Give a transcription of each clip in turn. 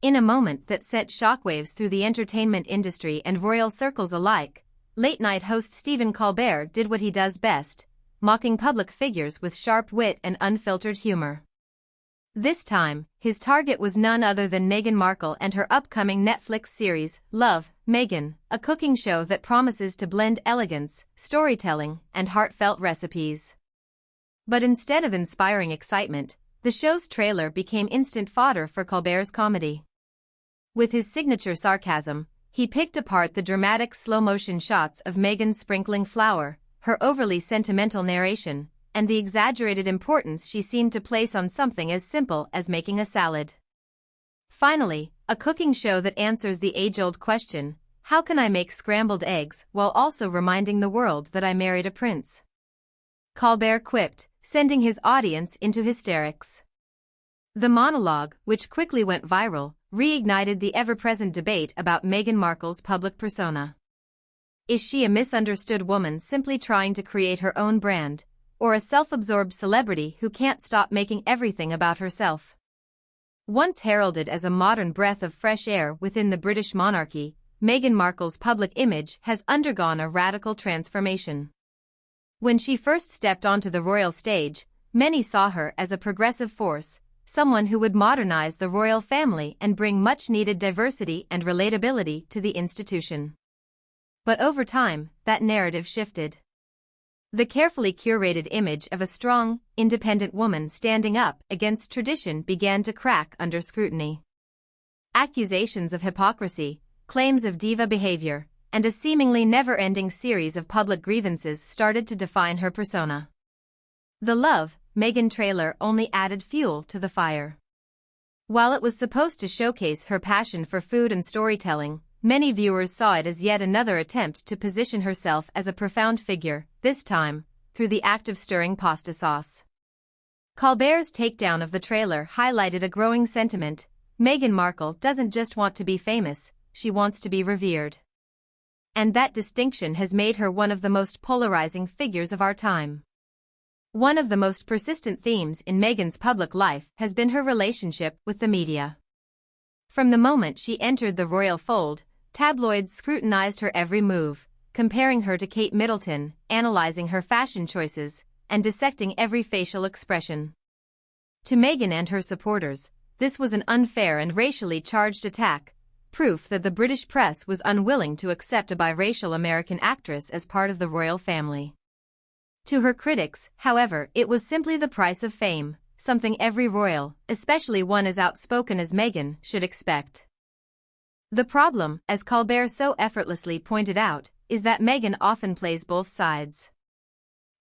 In a moment that sent shockwaves through the entertainment industry and royal circles alike, late-night host Stephen Colbert did what he does best, mocking public figures with sharp wit and unfiltered humor. This time, his target was none other than Meghan Markle and her upcoming Netflix series, Love, Meghan, a cooking show that promises to blend elegance, storytelling, and heartfelt recipes. But instead of inspiring excitement, the show's trailer became instant fodder for Colbert's comedy. With his signature sarcasm, he picked apart the dramatic slow-motion shots of Meghan sprinkling flour, her overly sentimental narration, and the exaggerated importance she seemed to place on something as simple as making a salad. Finally, a cooking show that answers the age-old question, how can I make scrambled eggs while also reminding the world that I married a prince? Colbert quipped, sending his audience into hysterics. The monologue, which quickly went viral, reignited the ever-present debate about Meghan Markle's public persona. Is she a misunderstood woman simply trying to create her own brand, or a self-absorbed celebrity who can't stop making everything about herself? Once heralded as a modern breath of fresh air within the British monarchy, Meghan Markle's public image has undergone a radical transformation. When she first stepped onto the royal stage, many saw her as a progressive force, someone who would modernize the royal family and bring much-needed diversity and relatability to the institution. But over time, that narrative shifted. The carefully curated image of a strong, independent woman standing up against tradition began to crack under scrutiny. Accusations of hypocrisy, claims of diva behavior, and a seemingly never-ending series of public grievances started to define her persona. The Love, Meghan trailer only added fuel to the fire. While it was supposed to showcase her passion for food and storytelling, many viewers saw it as yet another attempt to position herself as a profound figure, this time, through the act of stirring pasta sauce. Colbert's takedown of the trailer highlighted a growing sentiment: Meghan Markle doesn't just want to be famous, she wants to be revered. And that distinction has made her one of the most polarizing figures of our time. One of the most persistent themes in Meghan's public life has been her relationship with the media. From the moment she entered the royal fold, tabloids scrutinized her every move, comparing her to Kate Middleton, analyzing her fashion choices, and dissecting every facial expression. To Meghan and her supporters, this was an unfair and racially charged attack, proof that the British press was unwilling to accept a biracial American actress as part of the royal family. To her critics, however, it was simply the price of fame, something every royal, especially one as outspoken as Meghan, should expect. The problem, as Colbert so effortlessly pointed out, is that Meghan often plays both sides.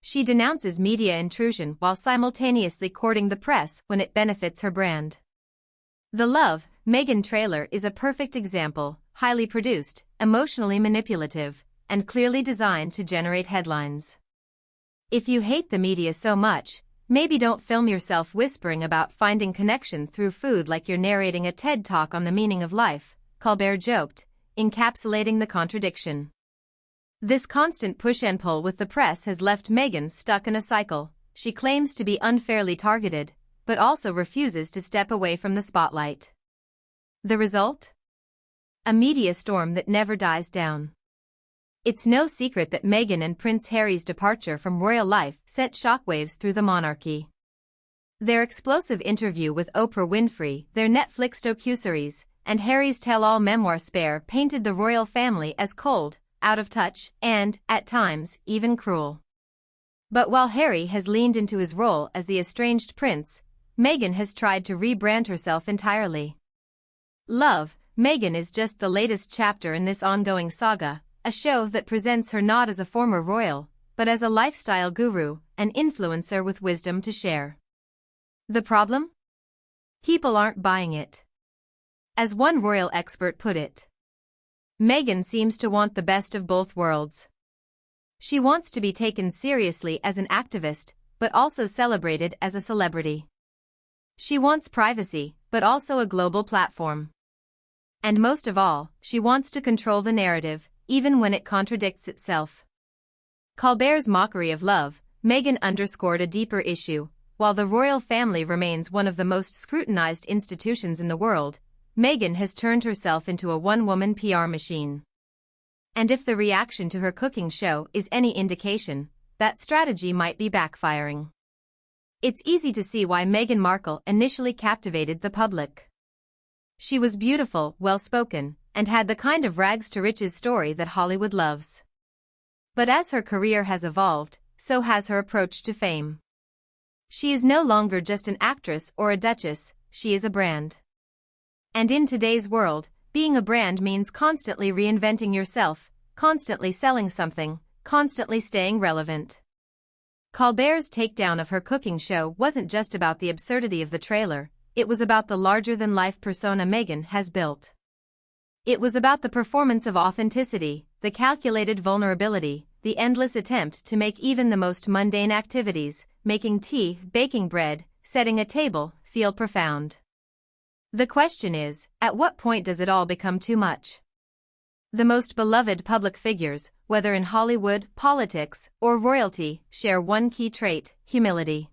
She denounces media intrusion while simultaneously courting the press when it benefits her brand. The Love, Meghan trailer is a perfect example, highly produced, emotionally manipulative, and clearly designed to generate headlines. If you hate the media so much, maybe don't film yourself whispering about finding connection through food like you're narrating a TED Talk on the meaning of life, Colbert joked, encapsulating the contradiction. This constant push and pull with the press has left Meghan stuck in a cycle. She claims to be unfairly targeted, but also refuses to step away from the spotlight. The result? A media storm that never dies down. It's no secret that Meghan and Prince Harry's departure from royal life sent shockwaves through the monarchy. Their explosive interview with Oprah Winfrey, their Netflix docuseries, and Harry's tell-all memoir Spare painted the royal family as cold, out of touch, and, at times, even cruel. But while Harry has leaned into his role as the estranged prince, Meghan has tried to rebrand herself entirely. Love, Meghan is just the latest chapter in this ongoing saga, a show that presents her not as a former royal, but as a lifestyle guru, an influencer with wisdom to share. The problem? People aren't buying it. As one royal expert put it, Meghan seems to want the best of both worlds. She wants to be taken seriously as an activist, but also celebrated as a celebrity. She wants privacy, but also a global platform. And most of all, she wants to control the narrative, even when it contradicts itself. Colbert's mockery of Love, Meghan underscored a deeper issue. While the royal family remains one of the most scrutinized institutions in the world, Meghan has turned herself into a one-woman PR machine. And if the reaction to her cooking show is any indication, that strategy might be backfiring. It's easy to see why Meghan Markle initially captivated the public. She was beautiful, well-spoken, and had the kind of rags-to-riches story that Hollywood loves. But as her career has evolved, so has her approach to fame. She is no longer just an actress or a duchess, she is a brand. And in today's world, being a brand means constantly reinventing yourself, constantly selling something, constantly staying relevant. Colbert's takedown of her cooking show wasn't just about the absurdity of the trailer, it was about the larger-than-life persona Meghan has built. It was about the performance of authenticity, the calculated vulnerability, the endless attempt to make even the most mundane activities, making tea, baking bread, setting a table, feel profound. The question is, at what point does it all become too much? The most beloved public figures, whether in Hollywood, politics, or royalty, share one key trait: humility.